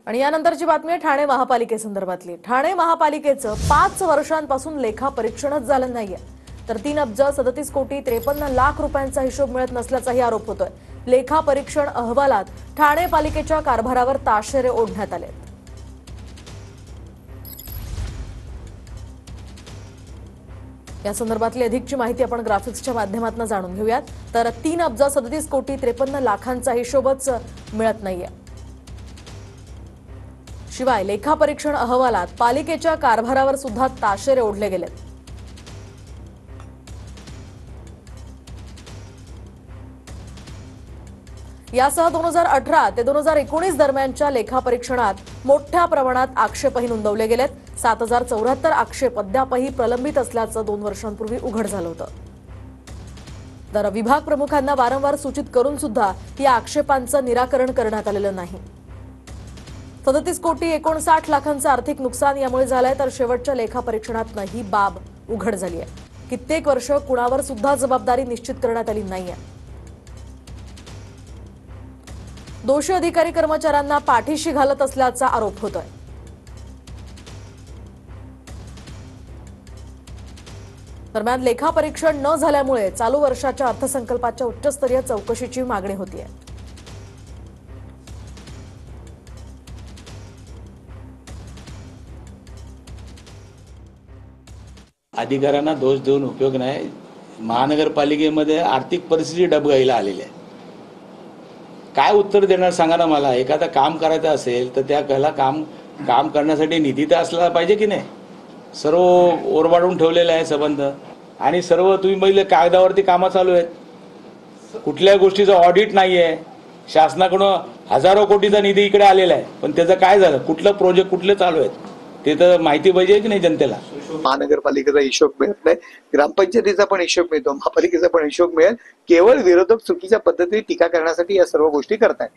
आणि यानंतरची बातमी आहे ठाणे महापालिकेसंदर्भातली। ठाणे महापालिकेचं 5 वर्षांपासून लेखा परीक्षणच झालं नाहीये, तर 3,37,53,00,000 रुपयांचा हिशोब मिळत नसल्याचाही आरोप होतोय। लेखा परीक्षण अहवालात ठाणे पालिकेच्या कारभारावर ताशेरे ओढण्यात आले। या संदर्भातली अधिकची माहिती आपण ग्राफिक्सच्या माध्यमातून जाणून घेऊयात। तर 3,37,53,00,000चा हिशोबच मिळत नाहीये। शिवाय लेखा परीक्षण अहवालात पालिकेच्या कारभारावर सुद्धा ताशेरे ओढले गेलेत। यासह 2018 ते 2019 दरम्यानच्या लेखा परीक्षणात मोठ्या प्रमाणात आक्षेपही नोंदवले गेलेत। 7,074 आक्षेप अद्यापही प्रलंबित असल्याचं 2 वर्षांपूर्वी उघड झालं होतं। तर विभाग प्रमुखांना वारंवार सूचित करून सुद्धा या आक्षेपांचं निराकरण करण्यात आलेलं नाही। 37,59,00,000चं आर्थिक नुकसान यामुळे झालंय, तर शेवटच्या लेखा परीक्षणातनं ही बाब उघड झाली आहे। कित्येक वर्ष कुणावर सुद्धा जबाबदारी निश्चित करण्यात आली नाहीये। दोषी अधिकारी कर्मचाऱ्यांना पाठीशी घालत असल्याचा आरोप होतोय। दरम्यान लेखा परीक्षण न झाल्यामुळे चालू वर्षाच्या अर्थसंकल्पाच्या उच्चस्तरीय चौकशीची मागणी होतीये। अधिकाऱ्यांना दोष देऊन उपयोग नाही। महानगरपालिकेमध्ये आर्थिक परिस्थिती डबघाईला आलेली आहे। काय उत्तर देणार सांगा ना मला। एखादा काम करायचं असेल तर त्याला काम करण्यासाठी निधी तर असला पाहिजे की नाही। सर्व ओरबाडून ठेवलेलं आहे संबंध, आणि सर्व तुम्ही बघितलं कागदावरती कामं चालू आहेत। कुठल्या गोष्टीचं ऑडिट नाही आहे। शासनाकडून हजारो कोटीचा निधी इकडे आलेला आहे, पण त्याचं काय झालं, कुठलं प्रोजेक्ट कुठले चालू आहेत ते तर माहिती पाहिजे की नाही जनतेला। महानगरपालिकेचा हिशोब मिळत नाही, ग्रामपंचायतीचा पण हिशोब मिळतो, महापालिकेचा पण हिशोब मिळेल। केवळ विरोधक चुकीच्या पद्धतीने टीका करण्यासाठी या सर्व गोष्टी करतायत।